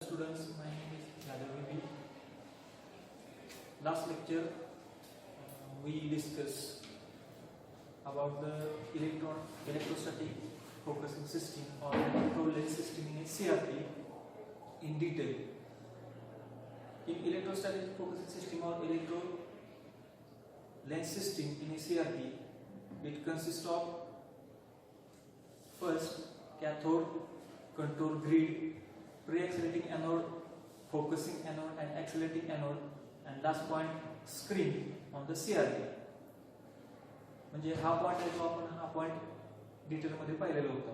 Students, my name is Yadav. Last lecture we discussed about the electrostatic focusing system or electrode lens system in a CRT in detail. In electrostatic focusing system or electrode lens system in a CRT, it consists of first cathode, control grid, pre-accelerating anode, focusing anode and accelerating anode, and last point screen on the CRT. म्हणजे हा point आहे जो आपण हा point detail मध्ये पाहिलेला होता.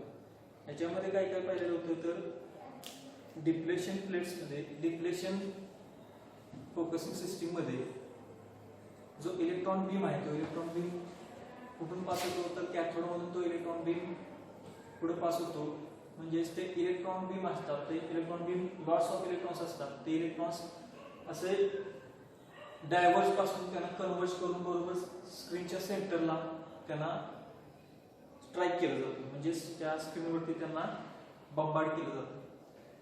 याच्यामध्ये काय काय पाहिलेलं होतं तर डिफ्लेक्शन प्लेट्स मध्ये डिफ्लेक्शन फोकसिंग सिस्टीम मध्ये जो इलेक्ट्रॉन बीम आहे तो इलेक्ट्रॉन बीम कुठून पास होतो तर कॅथोड मधून तो इलेक्ट्रॉन बीम पुढे पास होतो. म्हणजेच ते इलेक्ट्रॉन बीम असतात ते electron beam lots of electrons असतात ते इलेक्ट्रॉन्स असे डायव्हर्ज पासून त्यांना कन्वर्ज करून बरोबर स्क्रीनच्या सेंटरला त्यांना स्ट्राईक केलं जातं. म्हणजे त्या स्क्रीनवरती त्यांना बंबार्ड केलं जातं.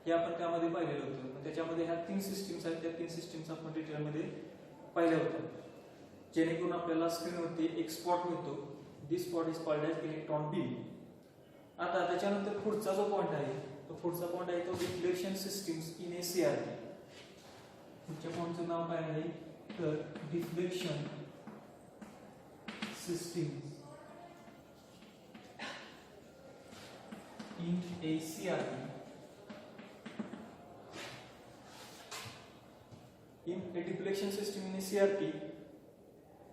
हे आपण त्यामध्ये पाहिलेलं होतं. त्याच्यामध्ये ह्या तीन सिस्टीम्स आहेत. त्या तीन सिस्टीम्स आपण डिटेलमध्ये पाहिल्या होत्या जेणेकरून आपल्याला स्क्रीनवरती एक स्पॉट मिळतो. This spot is called as electron beam. आता त्याच्यानंतर पुढचा जो पॉइंट आहे तो पुढचा पॉइंट आहे तो deflection systems in A CRT. पुढच्या पॉइंटचं नाव काय आहे तर deflection systems in A CRT. In a deflection system in a CRT,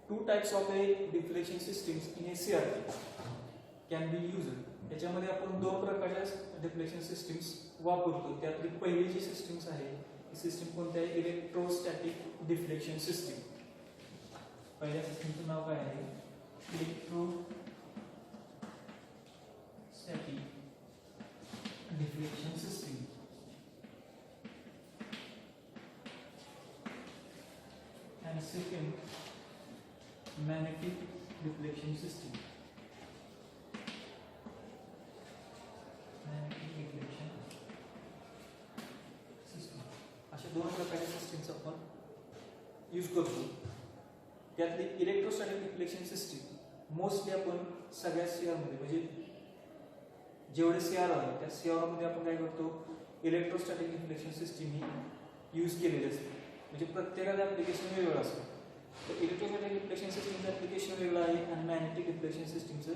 two types of a deflection systems in a CRT can be used. याच्यामध्ये आपण दोन प्रकारच्या डिफ्लेक्शन सिस्टीम्स वापरतो. त्यातली पहिली जी सिस्टीम्स आहे ही सिस्टीम कोणती आहे इलेक्ट्रोस्टॅटिक डिफ्लेक्शन सिस्टीम. पहिल्या सिस्टीमचं नाव काय आहे electrostatic deflection system. And second, magnetic deflection system. Magnetic deflection system. अशा दोन प्रकारच्या सिस्टीम्स आपण यूज करतो. त्यातली इलेक्ट्रोस्टॅटिक डिफ्लेक्शन सिस्टीम मोस्टली आपण सगळ्या सीआर मध्ये म्हणजे जेवढे सीआर आहेत त्या सीआर मध्ये आपण काय करतो इलेक्ट्रोस्टॅटिक डिफ्लेक्शन सिस्टीम ही यूज केलेली असते. म्हणजे प्रत्येकाचं ऍप्लिकेशन वेगवेगळं असतं. तर इलेक्ट्रोस्टॅटिक डिफ्लेक्शन सिस्टीमचं ऍप्लिकेशन वेगळं आहे आणि मॅग्नेटिक डिफ्लेक्शन सिस्टीमचं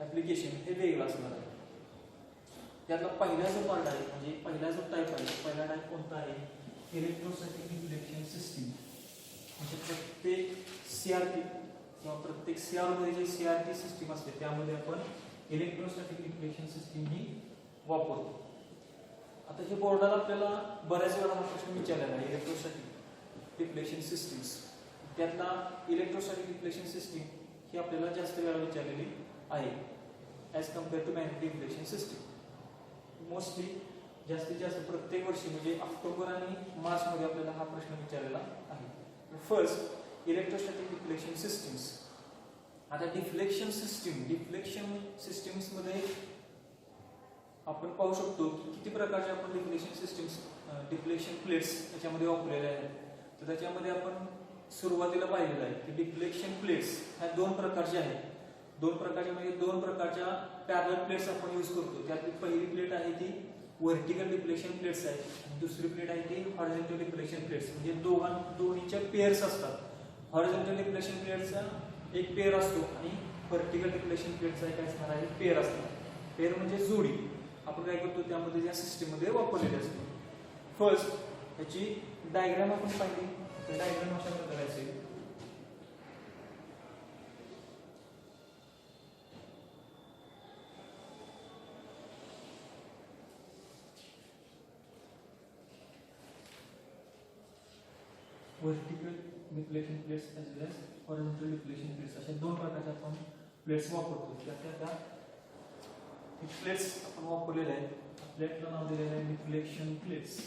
ऍप्लिकेशन हे वेगळं असणार आहे. त्यातला पहिला जो पार्ट आहे म्हणजे पहिला जो टाईप आहे पहिला टाईप कोणता आहे इलेक्ट्रोस्टॅटिक डिफ्लेक्शन सिस्टीम. म्हणजे प्रत्येक सीआरटी किंवा प्रत्येक सीआर मध्ये जे सीआरटी सिस्टीम असते त्यामध्ये आपण इलेक्ट्रोस्टॅटिक डिफ्लेक्शन सिस्टीम ही वापरतो. आता हे बोर्डाला आपल्याला बऱ्याच वेळा हा प्रश्न विचारलेला आहे इलेक्ट्रोस्टॅटिक डिफ्लेक्शन सिस्टीम्स. त्यातला इलेक्ट्रोस्टॅटिक डिफ्लेक्शन सिस्टीम ही आपल्याला जास्त वेळा विचारलेली आहे as compared to magnetic deflection system. Mostly जास्तीत जास्त प्रत्येक वर्षी म्हणजे ऑक्टोबर आणि मार्च मध्ये आपल्याला हा प्रश्न विचारलेला आहे. First electrostatic deflection systems. आता डिफ्लेक्शन सिस्टीम्स मध्ये आपण पाहू शकतो की किती प्रकारचे आपण डिफ्लेक्शन सिस्टीम्स डिफ्लेक्शन प्लेट्स याच्यामध्ये वापरलेले आहेत. तर त्याच्यामध्ये आपण सुरुवातीला पाहिलेलं आहे की डिफ्लेक्शन प्लेट्स ह्या दोन प्रकारच्या आहेत. दोन प्रकारच्या पॅरलल प्लेट्स आपण यूज करतो. त्यातली पहिली प्लेट आहे ती व्हर्टिकल डिफ्लेक्शन प्लेट्स आहे आणि दुसरी प्लेट आहे ती हॉरिझॉन्टल डिफ्लेक्शन प्लेट्स. म्हणजे दोन्हीच्या पेअर्स असतात. हॉरिझॉन्टल डिफ्लेक्शन प्लेट्सचा एक पेअर असतो आणि व्हर्टिकल डिफ्लेक्शन प्लेट्सचा एक असणार आहे पेअर असतो. पेअर म्हणजे जोडी. आपण काय करतो त्यामध्ये या सिस्टीम मध्ये वापरलेली असते. फर्स्ट याची डायग्राम आपण पाहिली तर डायग्राम अशा प्रकारे असेल. व्हर्टिकल डिफ्लेक्शन प्लेट्स एज वेल एज हॉरिझॉन्टल डिफ्लेक्शन प्लेट्स अशा दोन प्रकारच्या आपण प्लेट्स वापरतो. त्यात प्लेट्स आपण वापरलेले आहेत. प्लेटला नाव दिलेलं आहे डिफ्लेक्शन प्लेट्स.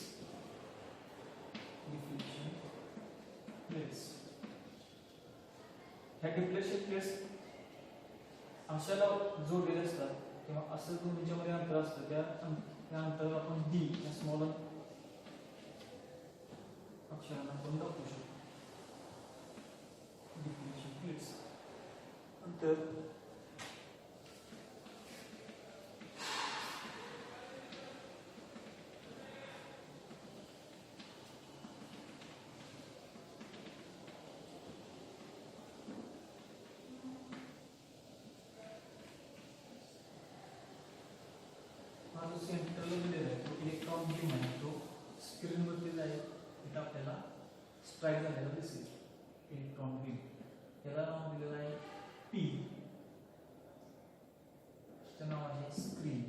ह्या डिफ्लेक्शन प्लेट्स अशाला जोडलेले असतात किंवा असं दोन्हीच्या मध्ये अंतर असतं. त्या त्यानंतर आपण डी या स्मॉल अक्षरांना आपण दाखवू शकतो डिफ्लेक्शन प्लेट्स. नंतर हा जो सेंट्रल दिलेला आहे तो इलेक्ट्रॉन बीम आहे तो स्क्रीनवरती जाईल तिथे आपल्याला स्ट्राईक झालेला दिसेल इलेक्ट्रॉन बीम. त्याला नाव दिलेलं आहे पी. त्याचं नाव आहे screen.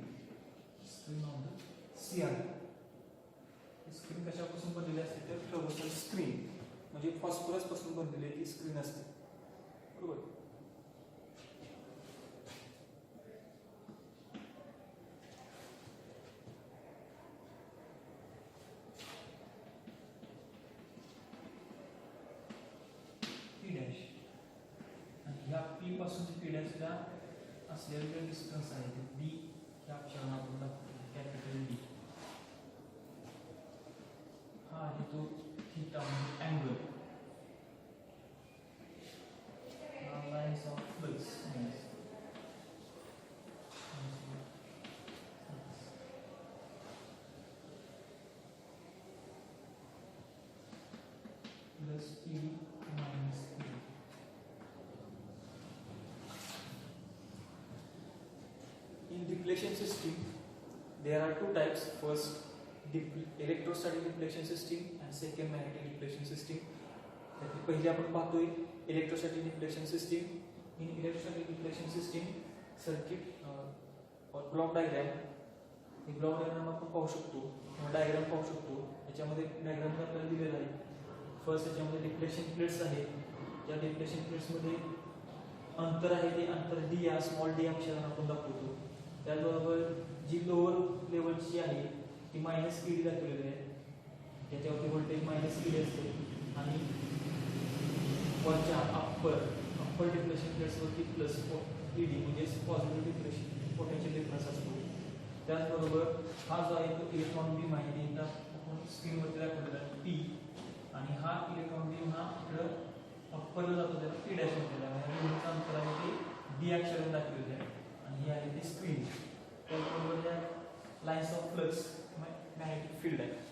Screen on the CR. Screen कशापासून बनलेली असते तर फ्लोरोसेंट स्क्रीन म्हणजे फॉस्फरस पासून बनलेली ती स्क्रीन असते. बरोबर. ह्या पी पासून पी डॅशला असलेलं जे डिस्टन्स आहे ते बी ह्या अक्षराने आपण दाखवतो कॅपिटल बी. हा आहे तो थीटा म्हणजे angle. Lines of flux plus T minus T. In deflection system, there are two types. First, electrostatic deflection system and second magnetic deflection system. त्यातली पहिली आपण पाहतोय electrostatic deflection system. In electrostatic deflection system circuit block diagram. हे block diagram आपण पाहू शकतो किंवा diagram पाहू शकतो. याच्यामध्ये डायग्राम आपल्याला दिलेला आहे. फर्स्ट याच्यामध्ये डिफ्लेक्शन प्लेट्स आहेत. त्या डिफ्लेक्शन प्लेट्समध्ये अंतर आहे ते अंतर डी या स्मॉल डी अक्षराने आपण दाखवतो. त्याचबरोबर जी लोअर लेवलची आहे ती मायनस ईडी दाखवलेली आहे. त्याच्यावरती व्होल्टेज मायनस ईडी असते आणि वरच्या अप्पर डिफ्लेक्शन प्लेट्सवरती प्लस ईडी म्हणजे पॉझिटिव्ह डिफ्लेक्शन पोटेन्शियल डिफरन्स असतो. त्याचबरोबर हा जो आहे तो इलेक्ट्रॉन बीम आहे ते आपण स्क्रीनवरती दाखवलेला आहे पी. आणि हा इलेक्ट्रॉन बीम हा इकडं अप्परला जातो त्याला पी डॅश म्हटलेला आहे. अंतर आहे ते डी अक्षराने दाखवलेले आहे आणि ही आहे ती स्क्रीन. त्याचबरोबर या lines of flux magnetic field आहे.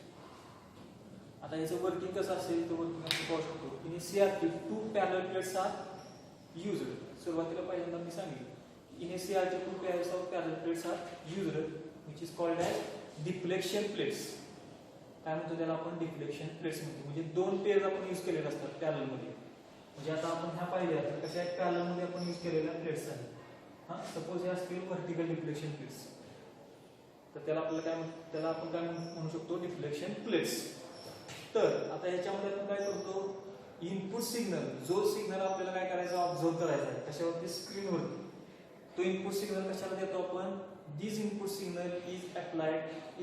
आता याचं वर्किंग कसं असेल तर वर्किंग आपण पाहू शकतो. In CRT two parallel plates are used. सुरुवातीला पहिल्यांदा मी सांगितलं in CRT two pairs of parallel plates are used which is called as deflection plates. काय म्हणतो त्याला आपण डिफ्लेक्शन प्लेट्स म्हणतो. म्हणजे दोन पेअर आपण यूज केलेले असतात पॅरलल मध्ये. म्हणजे आता आपण ह्या पाहिल्या तर कशा आहेत पॅरलल मध्ये आपण यूज केलेल्या प्लेट्स आहेत. हा सपोज हे असतील व्हर्टिकल डिफ्लेक्शन प्लेट्स तर त्याला आपल्याला त्याला आपण काय म्हणू शकतो डिफ्लेक्शन प्लेट्स. तर आता ह्याच्यामध्ये आपण काय करतो इनपुट सिग्नल जो सिग्नल आपल्याला काय करायचा ऑब्झर्व करायचा आहे कशावरती स्क्रीनवरती. तो इनपुट सिग्नल कशाला देतो आपण this input signal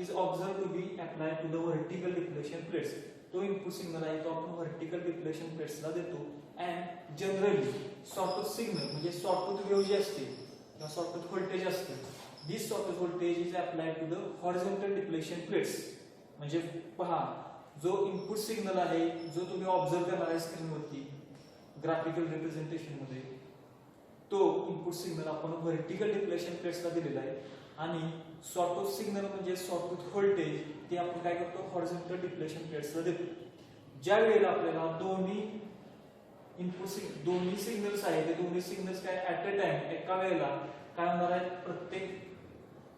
is observe to be applied to the vertical deflection plates. तो इनपुट सिग्नल आहे तो आपण व्हर्टिकल डिफ्लेक्शन प्लेट्सला देतो. अँड जनरली सॉटूथ सिग्नल म्हणजे सॉटूथ वेव्ह जी असते किंवा सॉटूथ व्होल्टेज असते this sawtooth voltage is applied to the horizontal deflection plates. म्हणजे पहा जो इनपुट सिग्नल आहे जो तुम्ही ऑब्झर्व करणार आहे स्क्रीनवरती ग्राफिकल रिप्रेझेंटेशन मध्ये तो इनपुट सिग्नल आपण व्हर्टिकल डिफ्लेक्शन प्लेट्सला दिलेला आहे. आणि सॉटूथ सिग्नल म्हणजे सॉटूथ व्होल्टेज ते आपण काय करतो हॉरिझॉन्टल डिफ्लेक्शन प्लेट्सला देतो. ज्या वेळेला आपल्याला दोन्ही सिग्नल्स आहेत ते दोन्ही सिग्नल्स काय ऍट अ टाइम एका वेळेला काय होणार आहे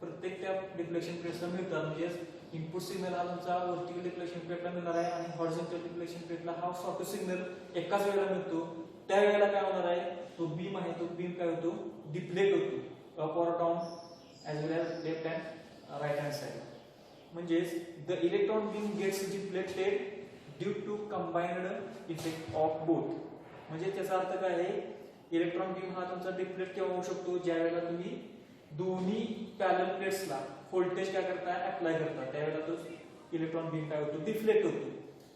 प्रत्येक त्या डिफ्लेक्शन प्लेट्सला मिळतात. म्हणजे इनपुट सिग्नल हा तुमचा व्हर्टिकल डिफ्लेक्शन प्लेटला मिळणार आहे आणि हॉरिझॉन्टल डिफ्लेक्शन प्लेटला हा सॉटूथ सिग्नल एकाच वेळेला मिळतो. त्यावेळेला काय होणार आहे तो बीम आहे तो बीम काय होतो डिफ्लेक्ट होतो अप और down as well as left and right hand side. म्हणजे the electron beam gets deflected due to combined effect of both. म्हणजे त्याचा अर्थ काय आहे इलेक्ट्रॉन बीम हा तुमचा डिफ्लेक्ट केव्हा होऊ शकतो ज्या वेळेला तुम्ही दोन्ही पॅरलल प्लेट्सला व्होल्टेज काय करताय अप्लाय करता त्यावेळेला तो इलेक्ट्रॉन बीम काय होतो डिफ्लेक्ट होतो.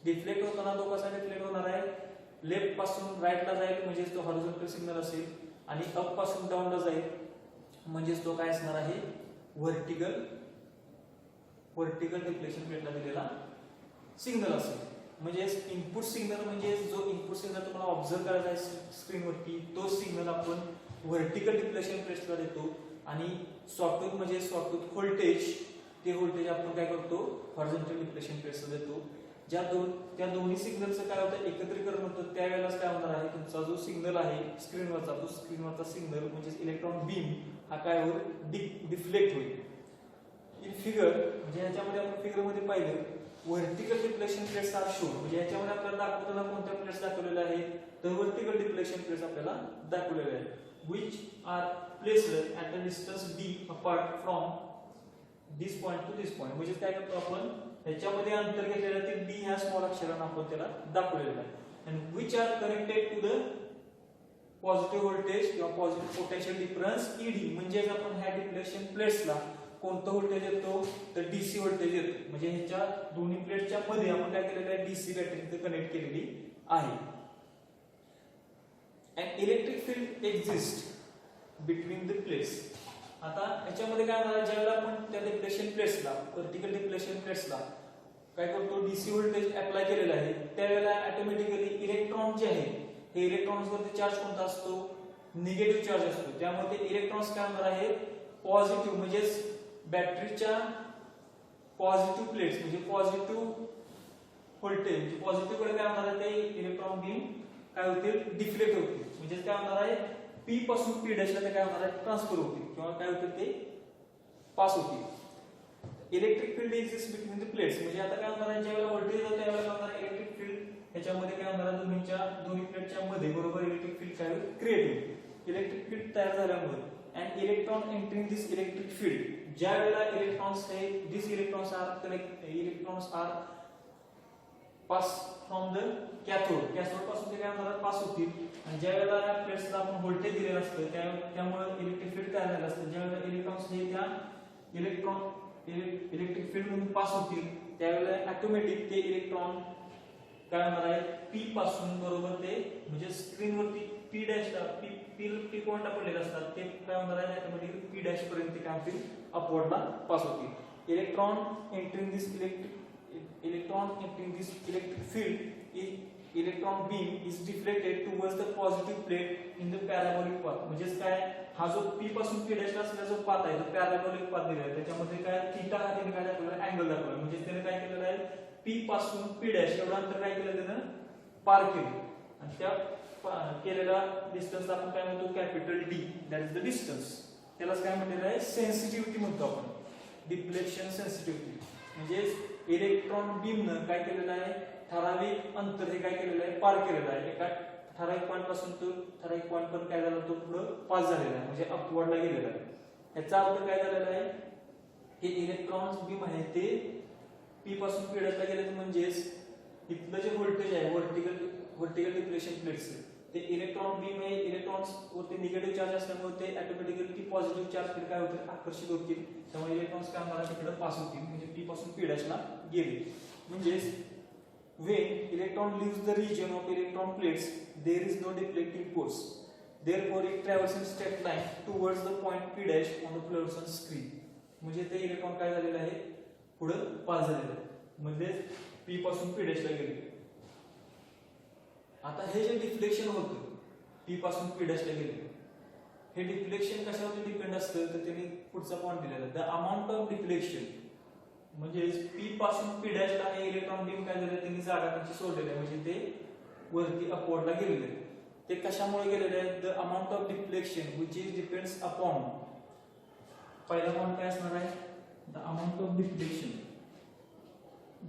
डिफ्लेक्ट होताना तो कसा डिफ्लेक्ट होणार आहे लेफ्ट पासून राईटला जाईल म्हणजे तो हॉरिझॉन्टल सिग्नल असेल आणि अप पासून डाऊनला जाईल म्हणजेच तो काय असणार आहे व्हर्टिकल व्हर्टिकल डिफ्लेक्शन प्लेटला दिलेला सिग्नल असेल. म्हणजे इनपुट सिग्नल म्हणजे जो इनपुट सिग्नल तुम्हाला ऑब्झर्व करायचा आहे स्क्रीनवरती तो सिग्नल आपण व्हर्टिकल डिफ्लेक्शन प्लेट्सला देतो आणि सॉफ्टवेअर म्हणजे सॉफ्टवेअर व्होल्टेज ते व्होल्टेज आपण काय करतो हॉरिझॉन्टल डिफ्लेक्शन प्लेट्सला देतो. त्या दोन्ही सिग्नलचं काय होतं एकत्रीकरण होतं त्यावेळेलाच काय होणार आहे तुमचा जो सिग्नल आहे स्क्रीनवरचा तो स्क्रीनवरचा सिग्नल म्हणजे इलेक्ट्रॉन बीम हा काय होईल डिफ्लेक्ट होईल. इन फिगर म्हणजे याच्यामध्ये आपण फिगर मध्ये पाहिलं vertical deflection plates are shown म्हणजे याच्यामध्ये आपल्याला दाखवताना कोणत्या प्लेट्स दाखवलेल्या आहेत तर व्हर्टिकल डिफ्लेक्शन प्लेट्स आपल्याला दाखवलेल्या आहेत which are placed at a distance d apart from this point to this point. म्हणजे काय करतो आपण याच्यामध्ये अंतर घेतलेलं ते d ह्या स्मॉल अक्षराने आपण त्याला दाखवलेलं आहे and which are connected to the positive voltage किंवा पॉझिटिव्ह पोटेन्शियल डिफरन्स ed म्हणजे आपण ह्या डिफ्लेक्शन प्लेट्सला कोणतं व्होल्टेज येतो तर डीसी व्होल्टेज येतो. म्हणजे ह्याच्या दोन्ही प्लेटच्या मध्ये आपण काय केलेलं आहे डीसी बॅटरी कनेक्ट केलेली आहे. And electric field exist between the plates. आता याच्यामध्ये काय होणार ज्यावेळेला आपण त्या डिफ्लेक्शन प्लेट्सला व्हर्टिकल डिफ्लेक्शन प्लेट्सला काय करतो डीसी व्होल्टेज अप्लाय केलेला आहे त्यावेळेला ऑटोमॅटिकली इलेक्ट्रॉन जे आहे हे इलेक्ट्रॉन्स वरती चार्ज कोणता असतो निगेटिव्ह चार्ज असतो. त्यामुळे ते इलेक्ट्रॉन्स काय होणार आहे पॉझिटिव्ह म्हणजे बॅटरीच्या पॉझिटिव्ह प्लेट्स म्हणजे पॉझिटिव्ह व्होल्टेज पॉझिटिव्ह कडे काय होणार आहे ते इलेक्ट्रॉन बीम काय होतील डिफ्लेक्ट होतील. म्हणजे काय होणार आहे पी पासून पी डॅश ला काय होणार आहे ट्रान्सफर होतील किंवा काय होतील ते पास होतील. Electric field exist between the plates म्हणजे आता काय होणार आहे ज्यावेळेला व्होल्टेज होतं त्यावेळेला काय होणार आहे इलेक्ट्रिक फील्ड ह्याच्यामध्ये काय होणार आहे दोन्ही प्लेटच्या मध्ये बरोबर इलेक्ट्रिक फील्ड काय होईल क्रिएट होईल. इलेक्ट्रिक फील्ड तयार झाल्यामुळे and electron entering this electric field ज्या वेळेला इलेक्ट्रॉन्स हे these electrons are pass from the cathode पासून ते काय होणार पास होतील आणि ज्या वेळेला या प्लेट्सला आपण व्होल्टेज दिलेलं असतं त्यामुळे इलेक्ट्रिक फील्ड तयार झालं असतं. ज्या वेळेला इलेक्ट्रॉन्स हे त्या इलेक्ट्रिक फील्ड मधून पास होतील त्यावेळेला ऑटोमॅटिक ते इलेक्ट्रॉन काय होणार आहे पी पासून बरोबर ते म्हणजे स्क्रीनवरती पी डॅशला पी पॉइंटला पडलेले असतात ते काय होणार आहे ऑटोमॅटिकली पी डॅश पर्यंत काय होतील अपवर्डला पास होतील. Electron entering this electric field electron beam is deflected towards the positive plate in the parabolic path. म्हणजे काय हा जो पी पासून पी डॅशला असलेला जो पाथ आहे तो पॅराबोलिक पाथ दिलेला आहे त्याच्यामध्ये काय थीटा हा त्याने काय दाखवलेला अँगल दाखवला म्हणजे त्याने काय केलेलं आहे पी पासून पी डॅश एवढं अंतर काय केलं त्यानं पार केलं आणि त्या केलेला डिस्टन्स आपण काय म्हणतो capital D that is the distance. त्यालाच काय म्हणलेलं आहे सेन्सिटिव्हिटी म्हणतो आपण डिफ्लेक्शन सेन्सिटिव्हिटी. म्हणजे इलेक्ट्रॉन बीमनं काय केलेलं आहे ठराविक अंतर हे काय केलेलं आहे पार केलेलं आहे एका ठराविक पॉइंट पासून तो ठराविक पॉइंट पण काय झाला तो पुढे पास झालेला आहे म्हणजे अपवर्डला गेलेला आहे. याचा अर्थ काय झालेला आहे हे इलेक्ट्रॉन बीम आहे ते पी पासून पी डॅशला गेले म्हणजेच इथलं जे व्होल्टेज आहे व्हर्टिकल डिफ्लेक्शन प्लेट्स ते इलेक्ट्रॉन बीम आहे इलेक्ट्रॉन्स वरती निगेटिव्ह चार्ज असल्यामुळे ते ऑटोमॅटिकली पॉझिटिव्ह चार्ज कडे काय होतील आकर्षित होतील त्यामुळे इलेक्ट्रॉन्स काय होणार तिकडे पास होतील म्हणजे पी पासून पी डॅशला गेले. म्हणजेच when electron leaves the region of electron plates there is no deflecting force therefore it travels in straight line towards the point p dash on the fluorescence screen. म्हणजे ते electron काय झालेले आहे पुढे pass झालेले आहे म्हणजे पी पासून पी डॅशला गेले. आता हे जे डिफ्लेक्शन होतं पी पासून पी डॅशला गेले हे डिफ्लेक्शन कशावर डिपेंड असतं तर त्यांनी पुढचा पॉइंट दिलेला द अमाउंट ऑफ डिफ्लेक्शन म्हणजे पी पासून पी डॅशला हे इलेक्ट्रॉन बीम काय झाले त्यांनी जागा त्यांची सोडलेली आहे म्हणजे ते वरती अपवर्डला गेलेले ते कशामुळे गेलेले आहेत the amount of deflection which is depends upon पहिला पॉइंट काय असणार आहे the amount of deflection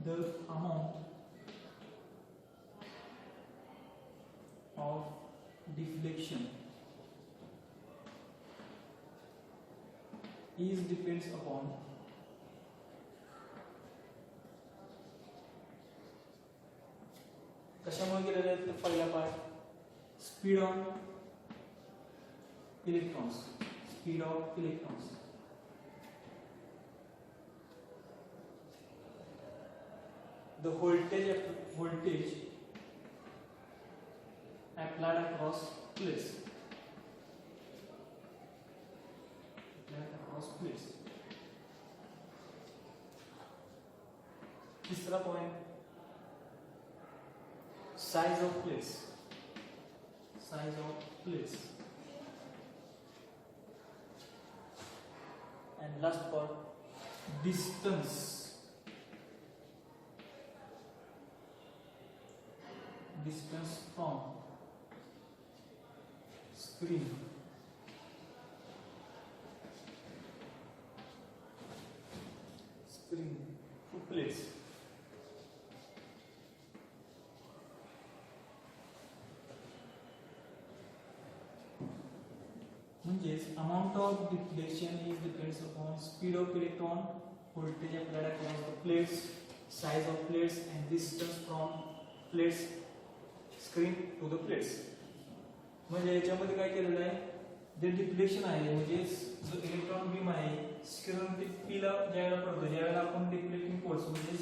the amount of deflection is depends upon कशामुळे गेलेले आहेत तर पहिला part speed of electrons the voltage applied across plates. तिसरा point size of plates. Size of plates. And last part, distance. Distance from screen. Screen to plates. म्हणजेच amount of deflection is depends upon speed of electron, voltage applied across the plates, size of plates and distance from plates screen to the plates. म्हणजे याच्यामध्ये काय केलेलं आहे, जे deflection आहे म्हणजे जो इलेक्ट्रॉन बीम आहे स्क्रीन पी ला ज्यावेळेला पडतो, ज्यावेळेला आपण डिफ्लेक्टिंग फोर्स म्हणजे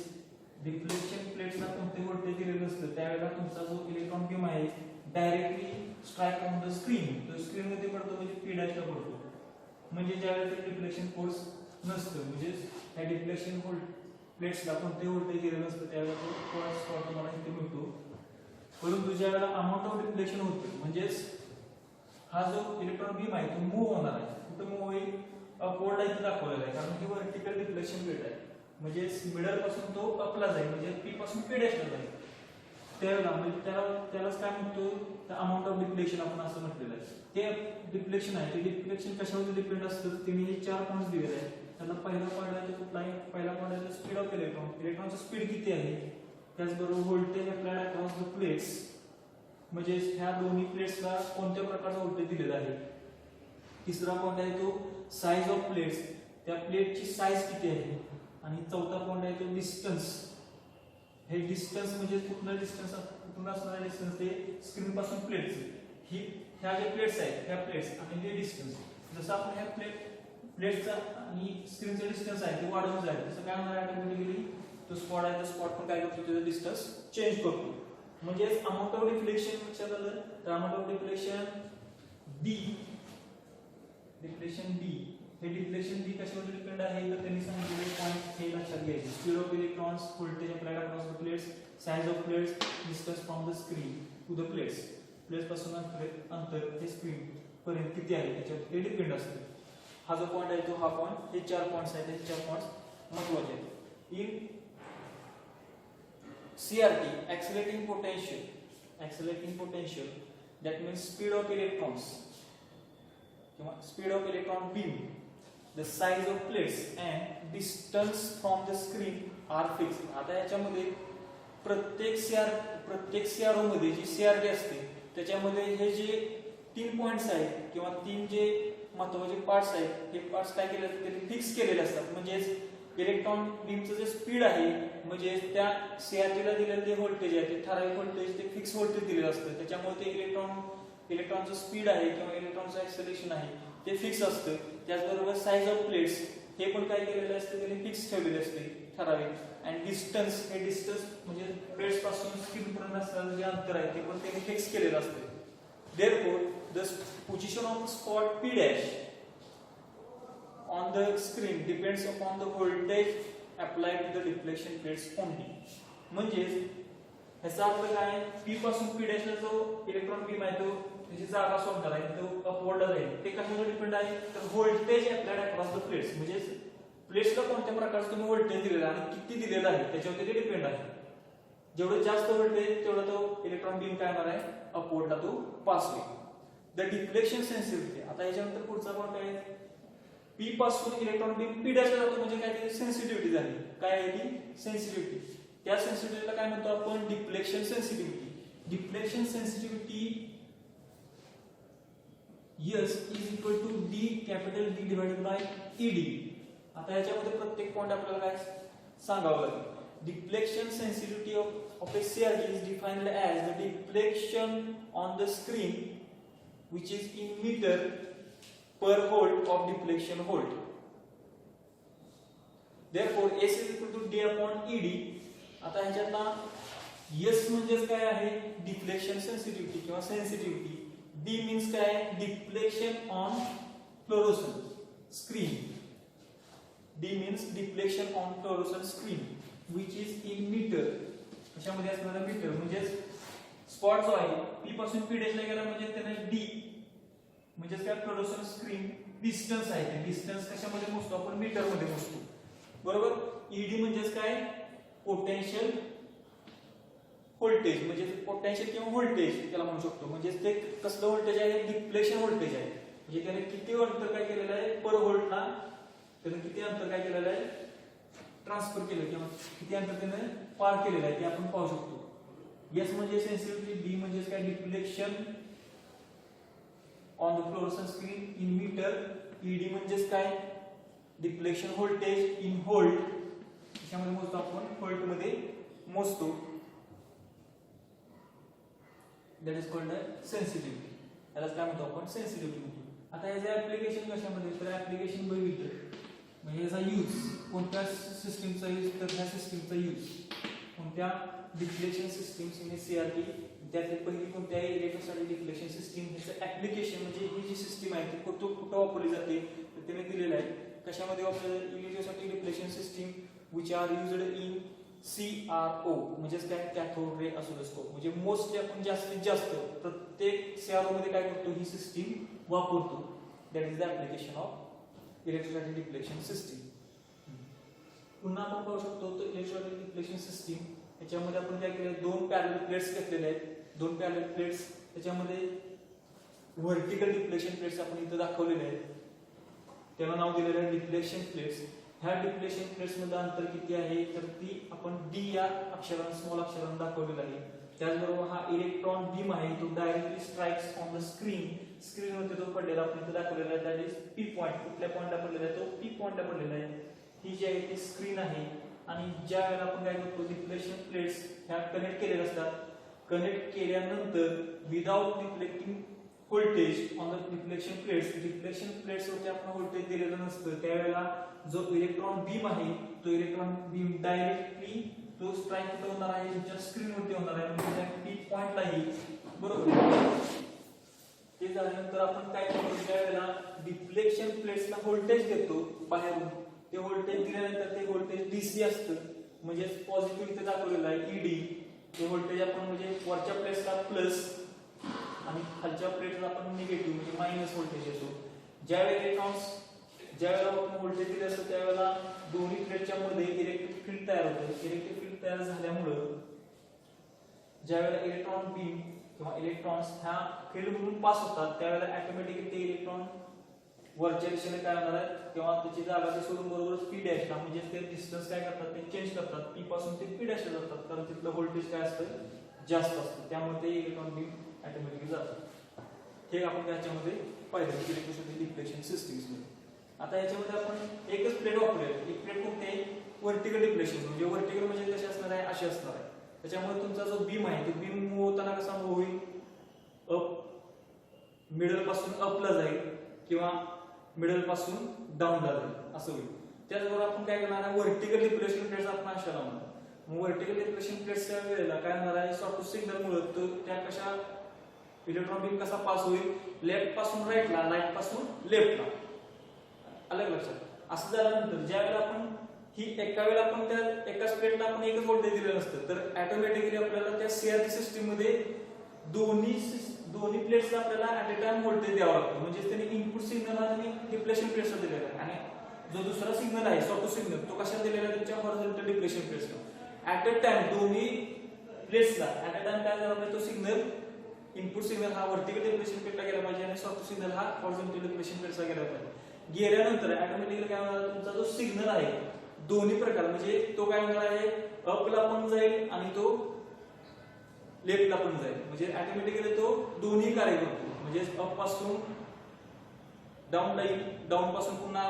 डिफ्लेक्शन प्लेट्सला कोणते व्होल्टेज दिलेलं असतं त्यावेळेला तुमचा जो इलेक्ट्रॉन बीम आहे directly strike on the screen, तो स्क्रीन मध्ये पडतो म्हणजे पी डॅशला पडतो. म्हणजे ज्यावेळेला ते डिफ्लेक्शन फोर्स नसतं म्हणजे त्या डिफ्लेक्शन प्लेट्सला कोणते व्होल्टेज दिलेलं असतं त्यावेळेला तो फॉल्स स्पॉट तुम्हाला इथे मिळतो. परंतु ज्यावेळेला अमाऊंट ऑफ डिफ्लेक्शन होते म्हणजेच हा जो इलेक्ट्रॉन बीम आहे तो मूव्ह होणार आहे. कुठे मूव्ह होईल, अपवर्ड इथे दाखवलेला आहे कारण ही व्हर्टिकल डिफ्लेक्शन प्लेट आहे. म्हणजे मिडल पासून तो अपला जाईल म्हणजे पी पासून पी डॅशला जाईल. त्यावेळेला म्हणजे त्यालाच काय म्हणतो अमाऊंट ऑफ डिफ्लेक्शन आपण असं म्हटलेलं आहे. ते डिफ्लेक्शन आहे ते डिफ्लेक्शन कशावर डिपेंड असतं तिने हे 4 पॉइंट्स दिलेले आहेत. त्याला पहिला पॉइंट आहे तो कुठला आहे, पहिला पॉइंट आहे स्पीड ऑफ इलेक्ट्रॉन, इलेक्ट्रॉनची स्पीड किती आहे, त्याचबरोबर voltage applied across the plates म्हणजे ह्या दोन्ही प्लेट्सला कोणत्या प्रकारचा व्होल्टेज दिलेला आहे. तिसरा पॉइंट आहे तो साइज ऑफ प्लेट्स, त्या प्लेटची साइज किती आहे. आणि चौथा पॉइंट आहे तो डिस्टन्स. हे डिस्टन्स म्हणजे कुठला डिस्टन्स, कुठून असणारा डिस्टन्स ते स्क्रीन पासून प्लेट्स, ही ह्या ज्या प्लेट्स आहेत ह्या प्लेट्स आणि ते डिस्टन्स. जसं आपण ह्या प्लेट्सचा आणि स्क्रीनचा डिस्टन्स आहे ते वाढवून जाईल तसं काय होणार ऑटोमॅटिकली तो स्पॉट आहे तो स्पॉट पण काय करतो त्याचा डिस्टन्स चेंज करतो. म्हणजे अमाऊंट ऑफ डिफ्लेक्शन लक्षात आलं तर amount of deflection D, deflection D, हे डिफ्लेक्शन डी कशावर डिपेंड आहे तर त्यांनी सांगितलेले पॉइंट हे लक्षात घ्यायचे. Speed of electrons, voltage applied across the plates, size of plates, distance from the screen to the plates. Plates पासून अंतर हे स्क्रीन पर्यंत किती आहे त्याच्यावर ते डिपेंड असते. हा जो पॉइंट आहे तो हा पॉइंट, हे 4 पॉइंट्स आहेत, हे 4 पॉइंट्स महत्त्वाचे आहेत. In CRT, accelerating potential, that means speed of electrons, speed of electron beam, the size of plates and distance from the screen are fixed. आता याच्यामध्ये प्रत्येक CRO मध्ये जी CRT असते त्याच्यामध्ये हे जे 3 पॉइंट्स आहेत किंवा 3 जे महत्त्वाचे पार्ट्स आहेत हे पार्ट्स काय केले असतात फिक्स केलेले असतात. म्हणजे इलेक्ट्रॉन बीमचं जे स्पीड आहे म्हणजे त्या सीआरटीला दिलेलं जे व्होल्टेज आहे ते ठराविक व्होल्टेज ते फिक्स व्होल्टेज दिलेलं असतं. त्याच्यामुळे ते इलेक्ट्रॉनचं स्पीड आहे किंवा इलेक्ट्रॉनचं एक्सेलरेशन आहे ते फिक्स असतं. त्याचबरोबर साइज ऑफ प्लेट्स हे पण काय केलेलं असतं त्याने फिक्स ठेवलेले असते ठराविक. आणि डिस्टन्स, हे डिस्टन्स म्हणजे प्लेट्स पासून स्क्रीन पर्यंत असणारं जे अंतर आहे ते पण त्याने फिक्स केलेलं असते. Therefore, the position of spot P dash on the screen depends upon the voltage applied to the deflection plates only. म्हणजे ह्याचा अर्थ काय, P पासून P dash ला जो इलेक्ट्रॉन बीम आहे तो त्याची जागा सोडणार आहे तो अपवर्ड जाईल. ते कशावर डिपेंड आहे तर voltage applied across the plates म्हणजे प्लेट्सला कोणत्या प्रकारचं तुम्ही व्होल्टेज दिलेलं आणि किती दिलेलं आहे त्याच्यावर ते डिपेंड आहे. जेवढं जास्त व्होल्टेज तेवढा तो इलेक्ट्रॉन बीम काय होणार आहे अपवर्डला तो पास होईल. द डिफ्लेक्शन सेन्सिटिव्हिटी, आता याच्यानंतर पुढचा पॉइंट आहे पी पासून इलेक्ट्रॉन बीम पी डॅशला जातो म्हणजे काय त्याची सेन्सिटिव्हिटी झाली. काय आहे ती सेन्सिटिव्हिटी. त्या सेन्सिटिव्हिटीला काय म्हणतो आपण deflection sensitivity. Deflection sensitivity S is equal to D capital D divided by ED. आता याच्यामध्ये प्रत्येक पॉइंट आपल्याला काय सांगावं लागेल. Deflection sensitivity of a CRT is defined as the deflection on the screen which is in meter per volt of deflection volt. Therefore S is equal to D upon ED. आता ह्याच्यातला S म्हणजे काय आहे deflection sensitivity किंवा sensitivity. D means काय deflection on fluorescent screen. D means deflection on fluorescent screen which is in कशामध्ये असणारा metre म्हणजेच spot जो आहे पी पासून पी डॅशला गेला म्हणजे त्याने डी म्हणजेच काय फ्लोरोसेंट स्क्रीन डिस्टन्स आहे ते डिस्टन्स कशामध्ये मोजतो आपण मीटर मध्ये मोजतो बरोबर. ईडी म्हणजेच काय पोटेन्शियल व्होल्टेज म्हणजे पोटेन्शियल किंवा व्होल्टेज त्याला म्हणू शकतो म्हणजे ते कसलं व्होल्टेज आहे डिफ्लेक्शन व्होल्टेज आहे म्हणजे त्याने किती अंतर काय केलेलं आहे पर व्होल्टला त्याने किती अंतर काय केलेलं आहे ट्रान्सफर केलं किंवा किती अंतर त्याने पार केलेलं आहे ते आपण पाहू शकतो. एस म्हणजे सेन्सिटिव्हिटी डी म्हणजे काय deflection on the fluorescent screen in metre ED म्हणजे काय डिफ्लेक्शन व्होल्टेज इन व्होल्ट त्याच्यामध्ये मोजतो आपण व्होल्ट मध्ये मोजतो दॅट इज कॉल्ड सेन्सिटिव्हिटी यालाच काय म्हणतो आपण सेन्सिटिव्हिटी म्हणतो. आता याचे ऍप्लिकेशन कशामध्ये तर ऍप्लिकेशन बघितलं म्हणजे याचा यूज कोणत्या सिस्टीमचा यूज तर ह्या सिस्टीमचा यूज कोणत्या डिफ्लेक्शन सिस्टीम्स म्हणजे सीआरटी त्यातली पहिली कोणती आहे इलेक्ट्रोस्टॅटिक डिफ्लेक्शन सिस्टीम ह्याचं ऍप्लिकेशन म्हणजे ही जी सिस्टीम आहे ती कुठं वापरली जाते तर त्याने दिलेलं आहे कशामध्ये वापरली जाते electrostatic deflection system which are used in CRO म्हणजेच काय कॅथोड रे ऑसिलोस्कोप म्हणजे मोस्टली आपण जास्तीत जास्त प्रत्येक CRO मध्ये काय करतो ही सिस्टीम वापरतो that is the application of electrostatic deflection system. पुन्हा आपण पाहू शकतो तर इलेक्ट्रोस्टॅटिक डिफ्लेक्शन सिस्टीम याच्यामध्ये आपण काय केलं दोन पॅरलल प्लेट्स घेतलेले आहेत दोन पॅरलल प्लेट्स त्याच्यामध्ये व्हर्टिकल डिफ्लेक्शन प्लेट्स आपण इथे दाखवलेले आहेत त्याला नाव दिलेलं आहे डिफ्लेक्शन प्लेट्स. ह्या डिफ्लेक्शन प्लेट्स मध्ये अंतर किती आहे तर ती आपण डी या अक्षराने स्मॉल अक्षराने दाखवलेलं आहे. त्याचबरोबर हा इलेक्ट्रॉन बीम आहे तो directly strikes on the screen वरती तो पडलेला आपण इथे दाखवलेला आहे दॅट इज पी पॉइंट कुठल्या पॉइंटला पडलेला आहे तो पी पॉइंटला पडलेला आहे. ही जी आहे ती स्क्रीन आहे आणि ज्या वेळेला आपण काय करतो डिफ्लेक्शन प्लेट्स ह्या कनेक्ट केलेल्या असतात कनेक्ट केल्यानंतर without deflecting voltage on the deflection plates वरती आपण व्होल्टेज दिलेलं नसतं त्यावेळेला जो इलेक्ट्रॉन बीम आहे तो इलेक्ट्रॉन बीम डायरेक्टली तो स्ट्राइक कुठे होणार आहे तुमच्या स्क्रीन वरती होणार आहे म्हणजे पी पॉइंटला येईल बरोबर. ते झाल्यानंतर आपण काय करतो त्यावेळेला डिफ्लेक्शन प्लेट्सला व्होल्टेज देतो बाहेरून ते व्होल्टेज दिल्यानंतर ते व्होल्टेज डीसी असतं म्हणजे पॉझिटिव्ह इथे दाखवलेलं आहे ईडी ते व्होल्टेज आपण म्हणजे वरच्या प्लेट्सला प्लस आणि खालच्या प्लेटला आपण निगेटिव्ह म्हणजे मायनस व्होल्टेज येतो. ज्यावेळेला आपण व्होल्टेज दिले असतं त्यावेळेला दोन्ही प्लेटच्या मध्ये इलेक्ट्रिक फील्ड तयार होते. इलेक्ट्रिक फील्ड तयार झाल्यामुळे ज्यावेळेला इलेक्ट्रॉन बीम किंवा इलेक्ट्रॉन्स ह्या फील्ड मधून पास होतात त्यावेळेला ऑटोमॅटिकली ते इलेक्ट्रॉन वरच्या दिशेने काय होणार आहे तेव्हा त्याची जागा ते सोडून बरोबर पी डॅशला म्हणजे ते डिस्टन्स काय करतात ते चेंज करतात पी पासून ते पी डॅशला जातात कारण तिथलं व्होल्टेज काय असतं जास्त असतं त्यामुळे ते इलेक्ट्रॉन बीम ऑटोमॅटिकली जातात. हे आपण त्याच्यामध्ये पाहिलं इलेक्ट्रोस्टॅटिक डिफ्लेक्शन सिस्टीम्स मध्ये. आता याच्यामध्ये आपण एकच प्लेट वापरूया एक प्लेट कोणती आहे व्हर्टिकल डिफ्लेक्शन म्हणजे व्हर्टिकल म्हणजे कशी असणार आहे अशी असणार आहे त्याच्यामुळे तुमचा जो बीम आहे तो बीम मूव्ह होताना कसा मूव्ह होईल अप मिडल पासून अपला जाईल किंवा मिडल पासून डाऊनला जाईल असं होईल. त्याचबरोबर आपण काय करणार आहे व्हर्टिकल डिफ्लेक्शन प्लेट्स आपण अशा लावणार मग व्हर्टिकल डिफ्लेक्शन प्लेट्सच्या वेळेला काय होणार आहे शॉर्ट सिग्नल मुळे तो त्या कशा इलेक्ट्रॉन बीम कसा पास होईल लेफ्ट पासून राईटला राईट पासून लेफ्टला अलग लक्षात असं झाल्यानंतर ज्या वेळेला आपण ही एका वेळेला आपण त्या एकाच प्लेटला आपण एकच व्होल्टेज दिलेलं नसतं तर ऑटोमॅटिकली आपल्याला त्या सीआरटी सिस्टीम मध्ये दोन्ही प्लेट्सला आपल्याला ऍट अ टाइम व्होल्टेज द्यावं लागतं म्हणजे त्यांनी इनपुट सिग्नल हा त्यांनी डिफ्लेक्शन प्लेट्सला दिलेला आहे आणि जो दुसरा सिग्नल आहे शॉर्ट सिग्नल तो कशाला दिलेला आहे तुमच्या हॉरिझॉन्टल डिफ्लेक्शन प्लेट्सला ऍट अ टाइम दोन्ही प्लेट्सला ऍट अ टाइम काय झाला पाहिजे तो सिग्नल इनपुट सिग्नल हा व्हर्टिकल डिफ्लेक्शन प्लेटला गेला पाहिजे आणि शॉर्ट सिग्नल हा हॉरिझॉन्टल डिफ्लेक्शन प्लेटला गेला पाहिजे. गेल्यानंतर ऑटोमॅटिकली काय होणार तुमचा जो सिग्नल आहे दोन्ही प्रकार म्हणजे तो काय होणार आहे अपला पण जाईल आणि तो लेफ्टला पण जाईल म्हणजे ऑटोमॅटिकली तो दोन्ही कार्य करतो म्हणजे अप पासून डाऊनला येईल डाऊन पासून पुन्हा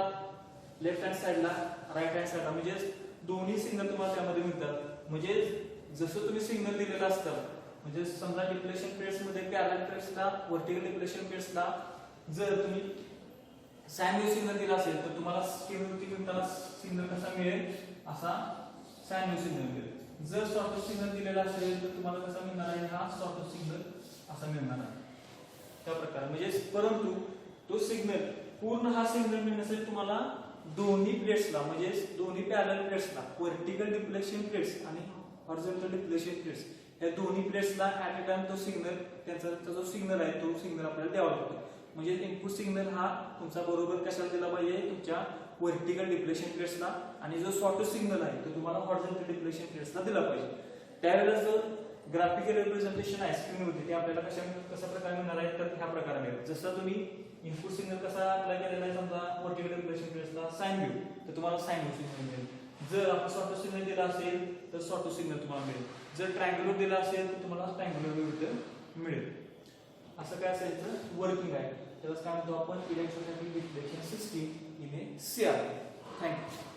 लेफ्ट हँड साइडला राईट हँड साइडला म्हणजे दोन्ही सिग्नल तुम्हाला त्यामध्ये मिळतात. म्हणजे जसं तुम्ही सिग्नल दिलेलं असतं म्हणजे समजा डिफ्लेक्शन प्लेट्स मध्ये पॅरलल प्लेट्सला व्हर्टिकल डिफ्लेक्शन प्लेट्सला जर तुम्ही साइन वेव्ह सिग्नल दिला असेल तर तुम्हाला मिळताना सिग्नल कसा मिळेल असा साइन वेव्ह सिग्नल मिळेल. जर शॉर्ट सिग्नल दिलेला असेल तर तुम्हाला कसा मिळणार आहे हा शॉर्ट सिग्नल असा मिळणार आहे त्या प्रकारे म्हणजे परंतु तो सिग्नल पूर्ण हा सिग्नल मिळण्यासाठी तुम्हाला दोन्ही प्लेट्सला म्हणजे दोन्ही पॅरलल प्लेट्सला व्हर्टिकल डिफ्लेक्शन प्लेट्स आणि हॉरिझॉन्टल डिफ्लेक्शन प्लेट्स या दोन्ही प्लेट्सला ऍट अ टाइम तो सिग्नल त्याचा जो सिग्नल आहे तो सिग्नल आपल्याला द्यावा लागतो. म्हणजे इनपुट सिग्नल हा तुमचा बरोबर कशाला दिला पाहिजे, तुमच्या व्हर्टिकल डिफ्लेक्शन प्लेट्सला, आणि जो सॉटोस सिग्नल आहे तो तुम्हाला हॉरिझॉन्टल डिफ्लेक्शन प्लेट्सला दिला पाहिजे. त्यावेळेला जो ग्राफिकल रिप्रेझेंटेशन आहे स्क्रीनवरती ते आपल्याला कशा प्रकारे मिळणार आहे तर ह्या प्रकारे मिळेल. जसं तुम्ही इनपुट सिग्नल कसा अप्लाय केलेला आहे समजा व्हर्टिकल डिफ्लेक्शन प्लेट्सला साइन वेव्ह, तर तुम्हाला साइन वेव्ह सिग्नल मिळेल. जर आपण सॉटोस सिग्नल दिला असेल तर सॉटोस सिग्नल तुम्हाला मिळेल. जर ट्रायंग्युलर दिला असेल तर तुम्हाला ट्रायंग्युलर वेव्ह मिळेल. असं काय असायचं वर्किंग आहे. त्याला काय म्हणतो आपण electrostatic deflection system in A CR. Thank you.